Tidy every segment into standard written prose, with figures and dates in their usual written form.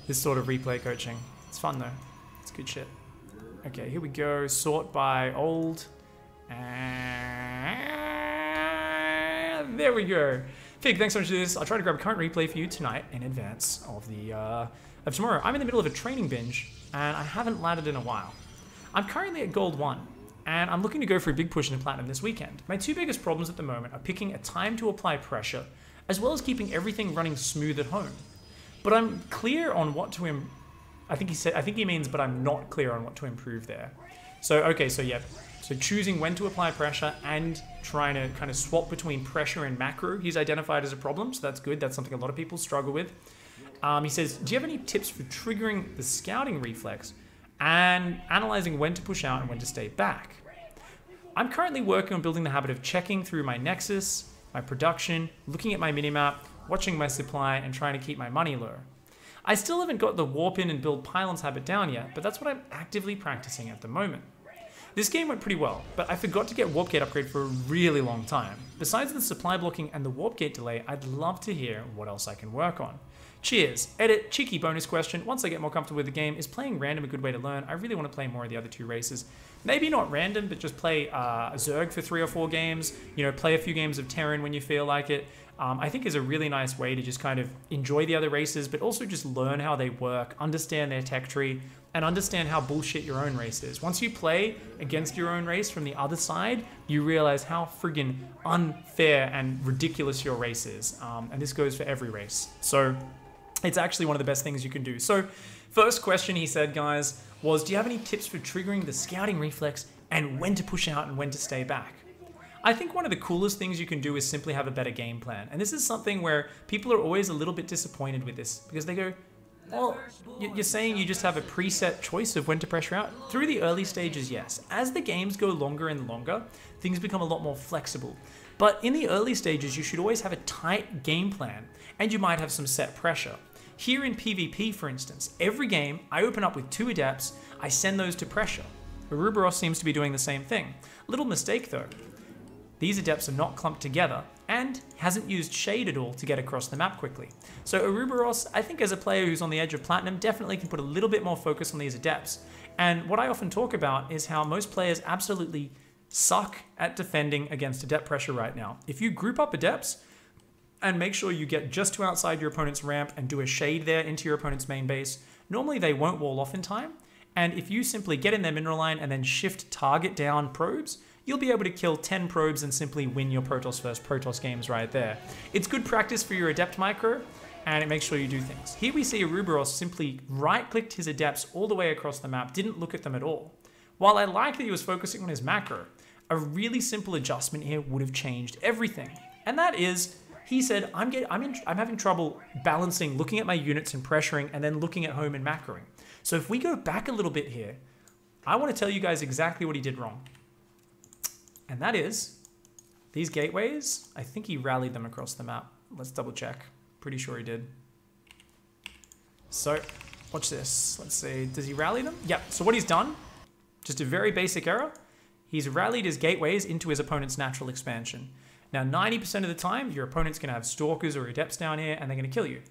this sort of replay coaching. It's fun though. It's good shit. Okay, here we go. Sort by old. And there we go. Fig, thanks so much for this. I'll try to grab a current replay for you tonight in advance of the of tomorrow. I'm in the middle of a training binge, and I haven't laddered in a while. I'm currently at Gold 1, and I'm looking to go for a big push into Platinum this weekend. My two biggest problems at the moment are picking a time to apply pressure, as well as keeping everything running smooth at home. But I'm clear on what to I think he means, but I'm not clear on what to improve there. So, okay, so yeah. So choosing when to apply pressure and trying to kind of swap between pressure and macro, he's identified as a problem, so that's good. That's something a lot of people struggle with. He says, do you have any tips for triggering the scouting reflex and analyzing when to push out and when to stay back? I'm currently working on building the habit of checking through my nexus, my production, looking at my minimap, watching my supply, and trying to keep my money low. I still haven't got the warp in and build pylons habit down yet, but that's what I'm actively practicing at the moment. This game went pretty well, but I forgot to get warp gate upgrade for a really long time. Besides the supply blocking and the warp gate delay, I'd love to hear what else I can work on. Cheers. Edit, cheeky bonus question. Once I get more comfortable with the game, is playing random a good way to learn? I really want to play more of the other two races. Maybe not random, but just play Zerg for 3 or 4 games. You know, play a few games of Terran when you feel like it. I think is a really nice way to just kind of enjoy the other races, but also just learn how they work, understand their tech tree, and understand how bullshit your own race is. Once you play against your own race from the other side, you realize how friggin' unfair and ridiculous your race is. And this goes for every race. So it's actually one of the best things you can do. So first question he said, guys, was do you have any tips for triggering the scouting reflex and when to push out and when to stay back? I think one of the coolest things you can do is simply have a better game plan. And this is something where people are always a little bit disappointed with this because they go, well, you're saying you just have a preset choice of when to pressure out? Through the early stages, yes. As the games go longer and longer, things become a lot more flexible. But in the early stages, you should always have a tight game plan, and you might have some set pressure. Here in PvP, for instance, every game, I open up with 2 adepts, I send those to pressure. Ouroboros seems to be doing the same thing. Little mistake though. These adepts are not clumped together and hasn't used shade at all to get across the map quickly. So Ouroboros, I think as a player who's on the edge of Platinum, definitely can put a little bit more focus on these adepts. And what I often talk about is how most players absolutely suck at defending against adept pressure right now. If you group up adepts and make sure you get just to outside your opponent's ramp and do a shade there into your opponent's main base, normally they won't wall off in time. And if you simply get in their mineral line and then shift target down probes, you'll be able to kill 10 probes and simply win your Protoss versus Protoss games right there. It's good practice for your adept micro, and it makes sure you do things. Here we see Ouroboros simply right-clicked his adepts all the way across the map, didn't look at them at all. While I like that he was focusing on his macro, a really simple adjustment here would have changed everything. And that is, he said, I'm having trouble balancing, looking at my units and pressuring, and then looking at home and macroing. So if we go back a little bit here, I want to tell you guys exactly what he did wrong. And that is, these gateways, I think he rallied them across the map. Let's double check. Pretty sure he did. So, watch this. Let's see, does he rally them? Yep, so what he's done, just a very basic error, he's rallied his gateways into his opponent's natural expansion. Now, 90% of the time, your opponent's gonna have stalkers or adepts down here and they're gonna kill you.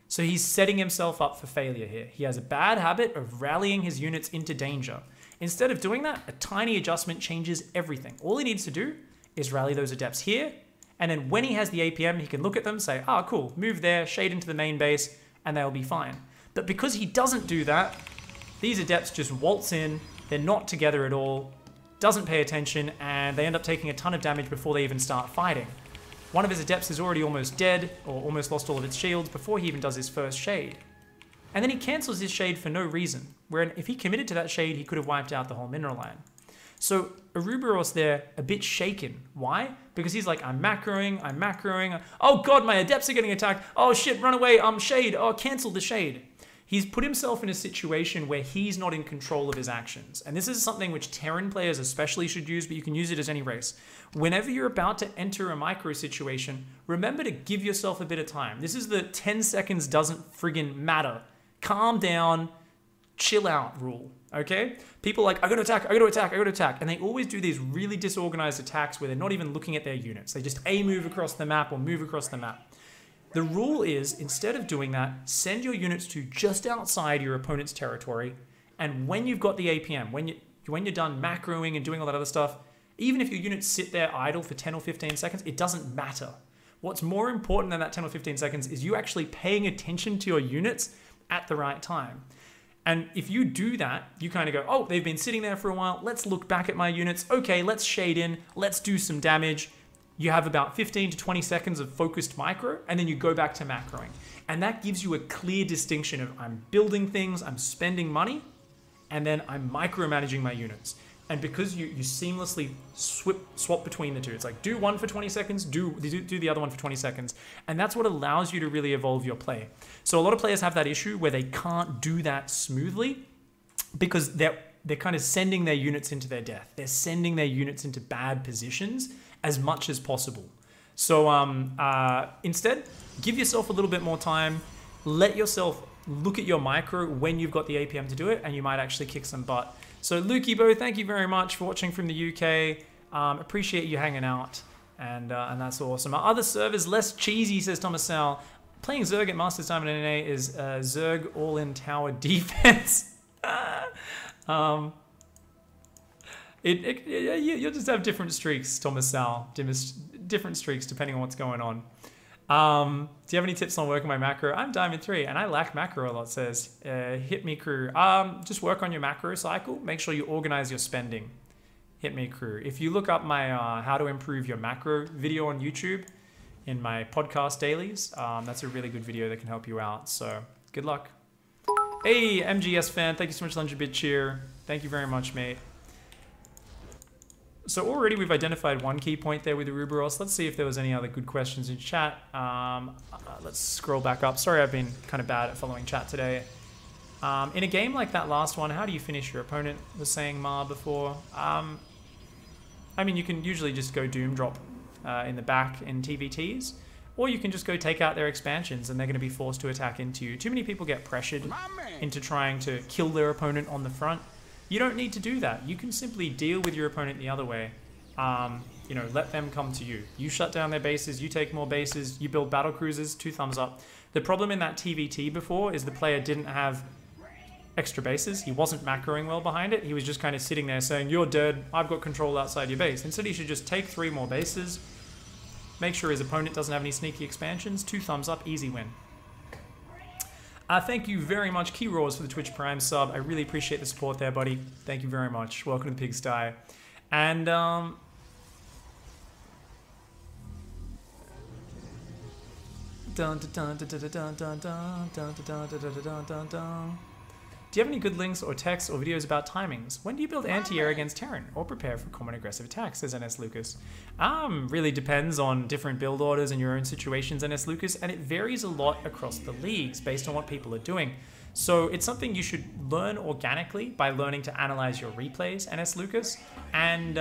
So he's setting himself up for failure here. He has a bad habit of rallying his units into danger. Instead of doing that, a tiny adjustment changes everything. All he needs to do is rally those adepts here, and then when he has the APM, he can look at them, say, ah, cool, move there, shade into the main base, and they'll be fine. But because he doesn't do that, these adepts just waltz in, they're not together at all, doesn't pay attention, and they end up taking a ton of damage before they even start fighting. One of his adepts is already almost dead, or almost lost all of its shields before he even does his first shade. And then he cancels his shade for no reason, where if he committed to that shade, he could have wiped out the whole mineral line. So Ouroboros there, a bit shaken. Why? Because he's like, I'm macroing. Oh god, my adepts are getting attacked. Oh shit, run away, shade. Oh, cancel the shade. He's put himself in a situation where he's not in control of his actions. And this is something which Terran players especially should use, but you can use it as any race. Whenever you're about to enter a micro situation, remember to give yourself a bit of time. This is the 10 seconds doesn't friggin' matter. Calm down, chill out rule, okay? People are like, I gotta attack. And they always do these really disorganized attacks where they're not even looking at their units. They just A, move across the map or move across the map. The rule is, instead of doing that, send your units to just outside your opponent's territory, and when you've got the APM, when you're done macroing and doing all that other stuff, even if your units sit there idle for 10 or 15 seconds, it doesn't matter. What's more important than that 10 or 15 seconds is you actually paying attention to your units at the right time. And if you do that, you kind of go, oh, they've been sitting there for a while. Let's look back at my units. Okay, let's shade in. Let's do some damage. You have about 15 to 20 seconds of focused micro, and then you go back to macroing. And that gives you a clear distinction of I'm building things, I'm spending money, and then I'm micromanaging my units. And because you seamlessly swap between the two, it's like do one for 20 seconds, do the other one for 20 seconds. And that's what allows you to really evolve your play. So a lot of players have that issue where they can't do that smoothly because they're kind of sending their units into their death. They're sending their units into bad positions as much as possible. So instead, give yourself a little bit more time. Let yourself look at your micro when you've got the APM to do it, and you might actually kick some butt. So Lukey Bo, thank you very much for watching from the UK. Appreciate you hanging out, and that's awesome. Our other servers, less cheesy, says Thomas Sal. Playing Zerg at Masters Time in NA is Zerg all-in tower defense. You'll just have different streaks, Thomas Sal. Different streaks depending on what's going on. Do you have any tips on working my macro? I'm Diamond 3 and I lack macro a lot, says Hit Me Crew. Just work on your macro cycle. Make sure you organize your spending. Hit Me Crew. If you look up my how to improve your macro video on YouTube in my podcast dailies, that's a really good video that can help you out. So good luck. Hey, MGS fan. Thank you so much, Lunge Bit Cheer. Thank you very much, mate. So already we've identified one key point there with the Uberos. Let's see if there was any other good questions in chat. Let's scroll back up. Sorry, I've been kind of bad at following chat today. In a game like that last one, how do you finish your opponent? Was saying Ma before. I mean, you can usually just go Doom Drop in the back in TVTs, or you can just go take out their expansions and they're going to be forced to attack into you. Too many people get pressured into trying to kill their opponent on the front. You don't need to do that. You can simply deal with your opponent the other way. You know, let them come to you. You shut down their bases, you take more bases, you build battle cruisers, 2 thumbs up. The problem in that TVT before is the player didn't have extra bases. He wasn't macroing well behind it. He was just kind of sitting there saying, you're dead, I've got control outside your base. Instead, he should just take 3 more bases, make sure his opponent doesn't have any sneaky expansions, 2 thumbs up, easy win. Thank you very much, Key Roars, for the Twitch Prime sub. I really appreciate the support there, buddy. Thank you very much. Welcome to the Pigsty. And do you have any good links or texts or videos about timings? When do you build anti-air against Terran or prepare for common aggressive attacks, says NS Lucas? Really depends on different build orders and your own situations, NS Lucas, and it varies a lot across the leagues based on what people are doing. So it's something you should learn organically by learning to analyze your replays, NS Lucas. And,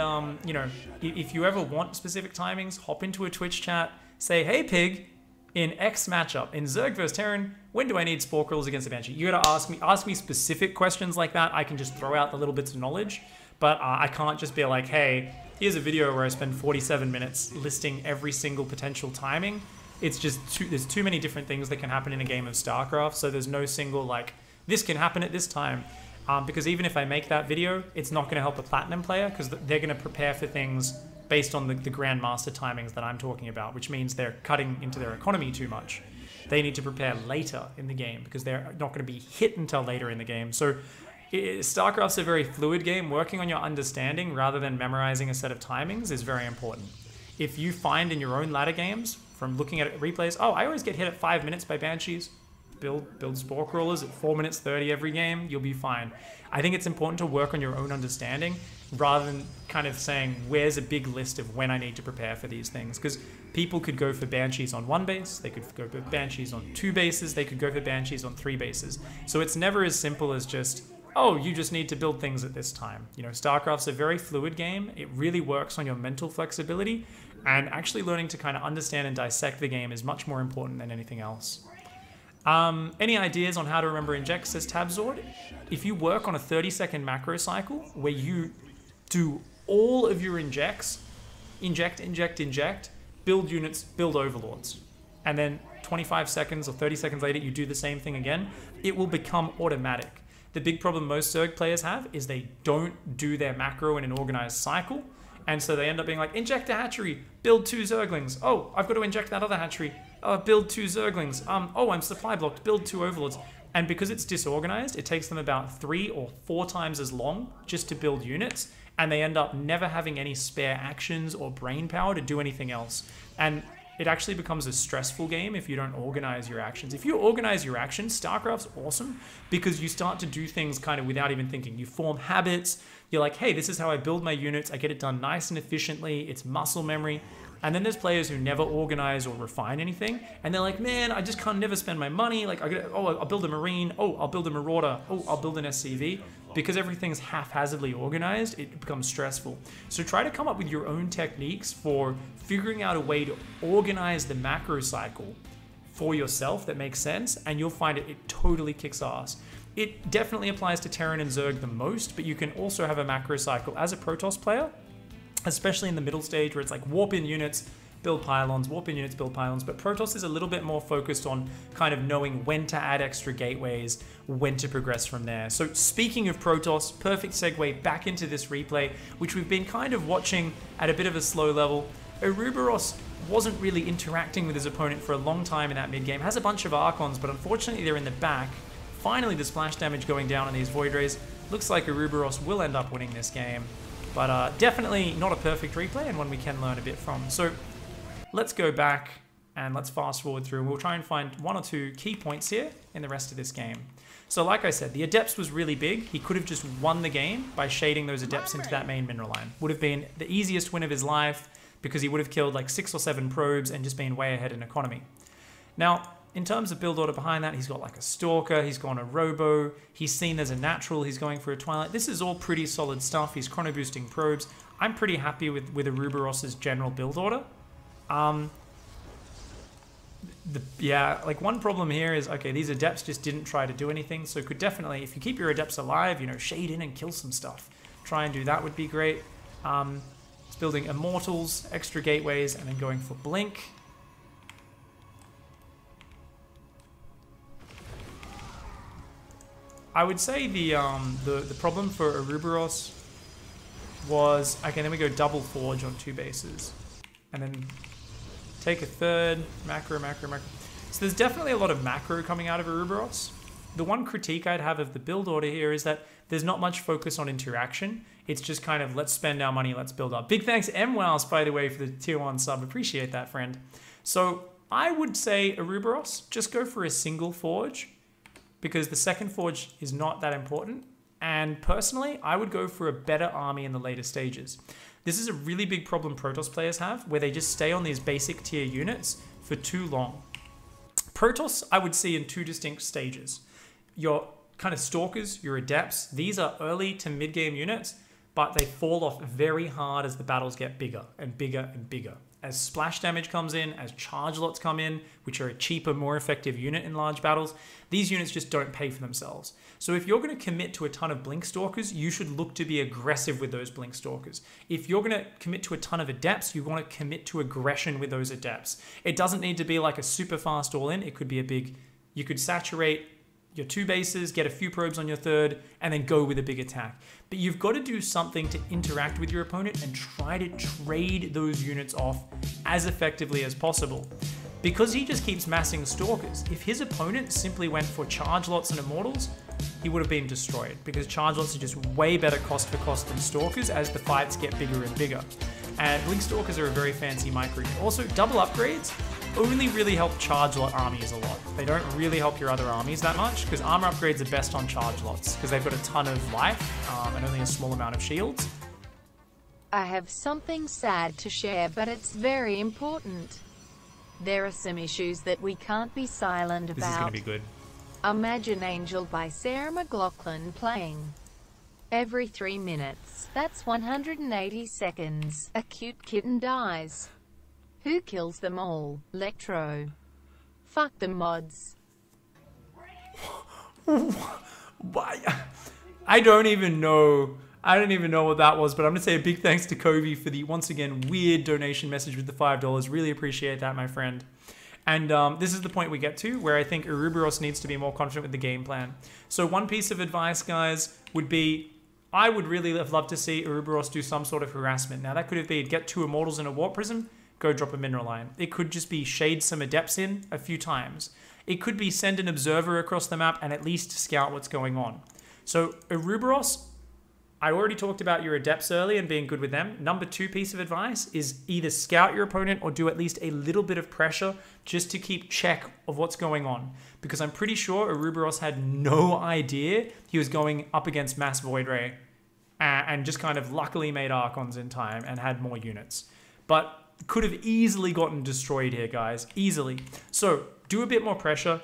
you know, if you ever want specific timings, hop into a Twitch chat, say, hey, Pig, in X matchup, in Zerg vs Terran, when do I need Spore Crawlers against a Banshee? You gotta ask me specific questions like that. I can just throw out the little bits of knowledge, but I can't just be like, hey, here's a video where I spend 47 minutes listing every single potential timing. It's just there's too many different things that can happen in a game of StarCraft, so there's no single, like, this can happen at this time. Because even if I make that video, it's not gonna help a Platinum player, because they're gonna prepare for things based on the Grandmaster timings that I'm talking about, which means they're cutting into their economy too much. They need to prepare later in the game because they're not going to be hit until later in the game. So StarCraft's a very fluid game. Working on your understanding rather than memorizing a set of timings is very important. If you find in your own ladder games, from looking at replays, oh, I always get hit at 5 minutes by Banshees, build Spore Crawlers at 4 minutes 30 every game, you'll be fine. I think it's important to work on your own understanding rather than kind of saying, where's a big list of when I need to prepare for these things? Because people could go for Banshees on 1 base, they could go for Banshees on 2 bases, they could go for Banshees on 3 bases. So it's never as simple as just, oh, you just need to build things at this time. You know, StarCraft's a very fluid game. It really works on your mental flexibility, and actually learning to kind of understand and dissect the game is much more important than anything else. Any ideas on how to remember inject, says Tabzord? If you work on a 30-second macro cycle where you do all of your injects, inject, build units, build overlords, and then 25 seconds or 30 seconds later, you do the same thing again, it will become automatic. The big problem most Zerg players have is they don't do their macro in an organized cycle. And so they end up being like, inject a hatchery, build 2 Zerglings. Oh, I've got to inject that other hatchery, build 2 Zerglings. Oh, I'm supply blocked, build 2 Overlords. And because it's disorganized, it takes them about 3 or 4 times as long just to build units. And they end up never having any spare actions or brain power to do anything else. And it actually becomes a stressful game if you don't organize your actions. If you organize your actions, StarCraft's awesome because you start to do things kind of without even thinking. You form habits. You're like, hey, this is how I build my units. I get it done nice and efficiently. It's muscle memory. And then there's players who never organize or refine anything. And they're like, man, I just can't never spend my money. Like, I'll build a Marine. Oh, I'll build a Marauder. Oh, I'll build an SCV. Because everything's haphazardly organized, it becomes stressful. So try to come up with your own techniques for figuring out a way to organize the macro cycle for yourself that makes sense. And you'll find it totally kicks ass. It definitely applies to Terran and Zerg the most, but you can also have a macro cycle as a Protoss player, especially in the middle stage where it's like warp in units, build pylons, warp in units, build pylons. But Protoss is a little bit more focused on kind of knowing when to add extra gateways, when to progress from there. So speaking of Protoss, perfect segue back into this replay, which we've been kind of watching at a bit of a slow level. Ouroboros wasn't really interacting with his opponent for a long time in that mid game. Has a bunch of Archons, but unfortunately they're in the back. Finally, the splash damage going down on these Void Rays. Looks like Ouroboros will end up winning this game. But definitely not a perfect replay and one we can learn a bit from. So let's go back and let's fast forward through. We'll try and find 1 or 2 key points here in the rest of this game. So like I said, the Adepts was really big. He could have just won the game by shading those Adepts into that main mineral line. Would have been the easiest win of his life because he would have killed like 6 or 7 probes and just been way ahead in economy. Now, in terms of build order behind that, he's got like a Stalker, he's gone a Robo, he's seen there's a Natural, he's going for a Twilight. This is all pretty solid stuff. He's chrono boosting probes. I'm pretty happy with Ouroboros' general build order. Yeah, like one problem here is, okay, these Adepts just didn't try to do anything, so could definitely, if you keep your Adepts alive, you know, shade in and kill some stuff. Try and do that would be great. It's building Immortals, extra gateways, and then going for Blink. I would say the problem for Ouroboros was, okay, then we go double Forge on 2 bases. And then take a third, macro. So there's definitely a lot of macro coming out of Ouroboros. The one critique I'd have of the build order here is that there's not much focus on interaction. It's just kind of, let's spend our money, let's build up. Big thanks, MWows, by the way, for the tier 1 sub. Appreciate that, friend. So I would say Ouroboros, just go for a single Forge, because the second Forge is not that important. And personally, I would go for a better army in the later stages. This is a really big problem Protoss players have, where they just stay on these basic tier units for too long. Protoss, I would see in 2 distinct stages. Your kind of Stalkers, your Adepts, these are early to mid-game units, but they fall off very hard as the battles get bigger and bigger and bigger. As splash damage comes in, as charge lots come in, which are a cheaper, more effective unit in large battles, these units just don't pay for themselves. So if you're going to commit to a ton of Blink Stalkers, you should look to be aggressive with those Blink Stalkers. If you're going to commit to a ton of Adepts, you want to commit to aggression with those Adepts. It doesn't need to be like a super fast all-in. It could be a big, you could saturate your 2 bases, get a few probes on your 3rd, and then go with a big attack. But you've got to do something to interact with your opponent and try to trade those units off as effectively as possible. Because he just keeps massing Stalkers, if his opponent simply went for Charge Lots and Immortals, he would have been destroyed, because Charge Lots are just way better cost for cost than Stalkers as the fights get bigger and bigger. And Blink Stalkers are a very fancy micro. Also, double upgrades only really help Charge Lot armies a lot. They don't really help your other armies that much, because armor upgrades are best on Charge Lots, because they've got a ton of life and only a small amount of shields. I have something sad to share, but it's very important. There are some issues that we can't be silent about. This is going to be good. Imagine Angel by Sarah McLachlan playing. Every 3 minutes, that's 180 seconds, a cute kitten dies. Who kills them all? Electro. Fuck the mods. I don't even know what that was, but I'm going to say a big thanks to Covey for the, once again, weird donation message with the $5. Really appreciate that, my friend. And this is the point we get to where I think Ouroboros needs to be more confident with the game plan. So one piece of advice, guys, would be I would really have loved to see Ouroboros do some sort of harassment. Now, that could have been get 2 Immortals in a Warp Prism, go drop a Mineral Line. It could just be shade some Adepts in a few times. It could be send an Observer across the map and at least scout what's going on. So Ouroboros, I already talked about your Adepts early and being good with them. Number 2 piece of advice is either scout your opponent or do at least a little bit of pressure just to keep check of what's going on. Because I'm pretty sure Ouroboros had no idea he was going up against Mass Void Ray and just kind of luckily made Archons in time and had more units. But could have easily gotten destroyed here, guys. Easily. So do a bit more pressure.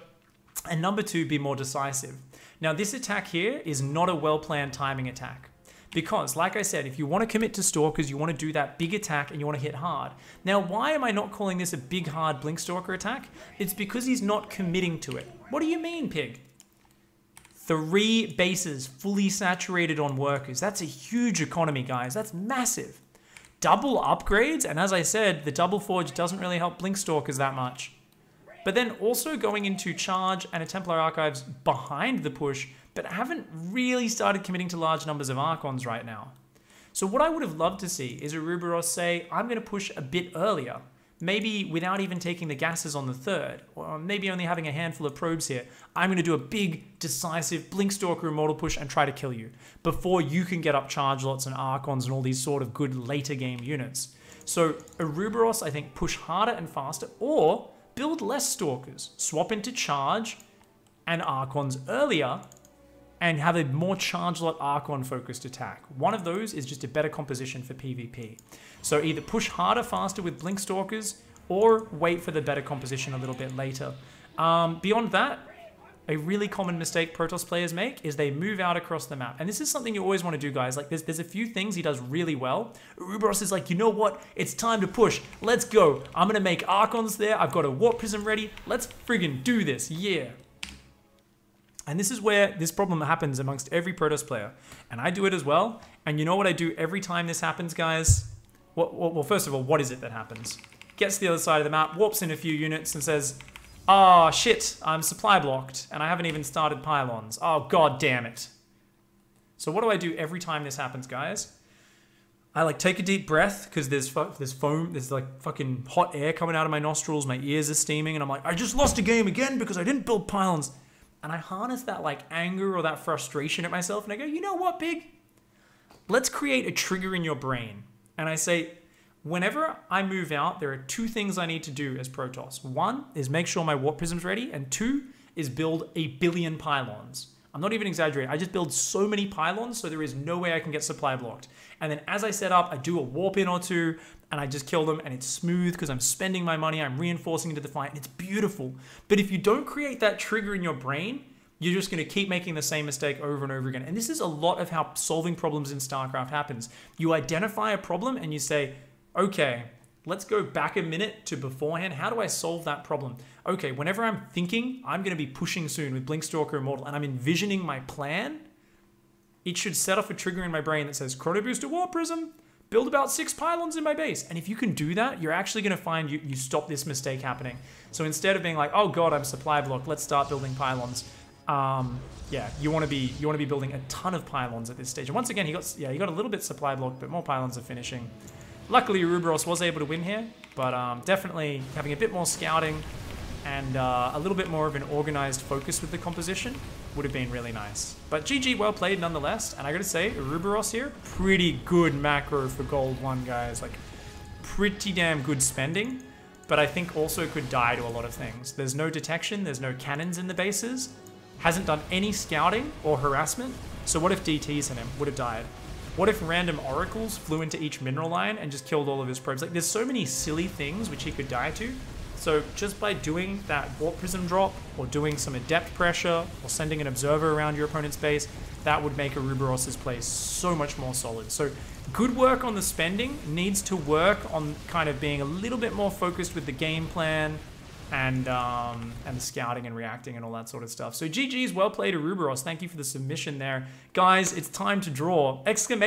And number 2, be more decisive. Now, this attack here is not a well-planned timing attack. Because, like I said, if you want to commit to Stalkers, you want to do that big attack and you want to hit hard. Now, why am I not calling this a big, hard Blink Stalker attack? It's because he's not committing to it. What do you mean, Pig? 3 bases fully saturated on workers. That's a huge economy, guys. That's massive. Double upgrades, and as I said, the double forge doesn't really help Blink Stalkers that much. But then also going into Charge and a Templar Archives behind the push, but haven't really started committing to large numbers of Archons right now. So what I would have loved to see is Ouroboros say, I'm going to push a bit earlier. Maybe without even taking the gases on the 3rd, or maybe only having a handful of probes here. I'm going to do a big, decisive Blink Stalker Immortal push and try to kill you before you can get up Charge Lots and Archons and all these sort of good later game units. So Ouroboros, I think, push harder and faster, or build less Stalkers. Swap into Charge and Archons earlier, and have a more Charge Lot Archon focused attack. One of those is just a better composition for PvP. So either push harder, faster with Blink Stalkers, or wait for the better composition a little bit later. Beyond that, a really common mistake Protoss players make is they move out across the map. And this is something you always want to do, guys. Like, there's a few things he does really well. Ouroboros is like, you know what? It's time to push. Let's go. I'm going to make Archons there. I've got a Warp Prism ready. Let's friggin' do this. Yeah. And this is where this problem happens amongst every Protoss player. And I do it as well. And you know what I do every time this happens, guys? Well, first of all, what is it that happens? Gets to the other side of the map, warps in a few units and says, oh, shit, I'm supply blocked. And I haven't even started pylons. Oh, god damn it. So what do I do every time this happens, guys? I like take a deep breath because there's foam, there's like fucking hot air coming out of my nostrils. My ears are steaming. And I'm like, I just lost a game again because I didn't build pylons. And I harness that like anger or that frustration at myself and I go, you know what, Pig? Let's create a trigger in your brain. And I say, whenever I move out, there are 2 things I need to do as Protoss. 1 is make sure my Warp Prism's ready, and 2 is build a billion pylons. I'm not even exaggerating. I just build so many pylons so there is no way I can get supply blocked. And then as I set up, I do a warp in or 2 and I just kill them and it's smooth because I'm spending my money, I'm reinforcing into the fight and it's beautiful. But if you don't create that trigger in your brain, you're just going to keep making the same mistake over and over again. And this is a lot of how solving problems in StarCraft happens. You identify a problem and you say, okay, let's go back a minute to beforehand. How do I solve that problem? Okay, whenever I'm thinking I'm going to be pushing soon with Blink Stalker Immortal and I'm envisioning my plan, it should set off a trigger in my brain that says, Chrono Booster Warp Prism, build about 6 pylons in my base. And if you can do that, you're actually going to find you stop this mistake happening. So instead of being like, oh god, I'm supply blocked, let's start building pylons. Yeah, you want to be building a ton of pylons at this stage. And once again, he got a little bit supply blocked, but more pylons are finishing. Luckily, Ouroboros was able to win here, but definitely having a bit more scouting and a little bit more of an organized focus with the composition would have been really nice. But GG, well played nonetheless. And I gotta say, Ouroboros here, pretty good macro for gold 1, guys. Like, pretty damn good spending, but I think also could die to a lot of things. There's no detection, there's no cannons in the bases, hasn't done any scouting or harassment. So what if DTs in him? Would have died. What if random oracles flew into each mineral line and just killed all of his probes? Like, there's so many silly things which he could die to. So just by doing that Warp Prism drop, or doing some adept pressure, or sending an observer around your opponent's base, that would make Ouroboros' play so much more solid. So good work on the spending, needs to work on kind of being a little bit more focused with the game plan, and the scouting and reacting and all that sort of stuff. So GG's, well played Ouroboros. Thank you for the submission there. Guys, it's time to draw. Exclamation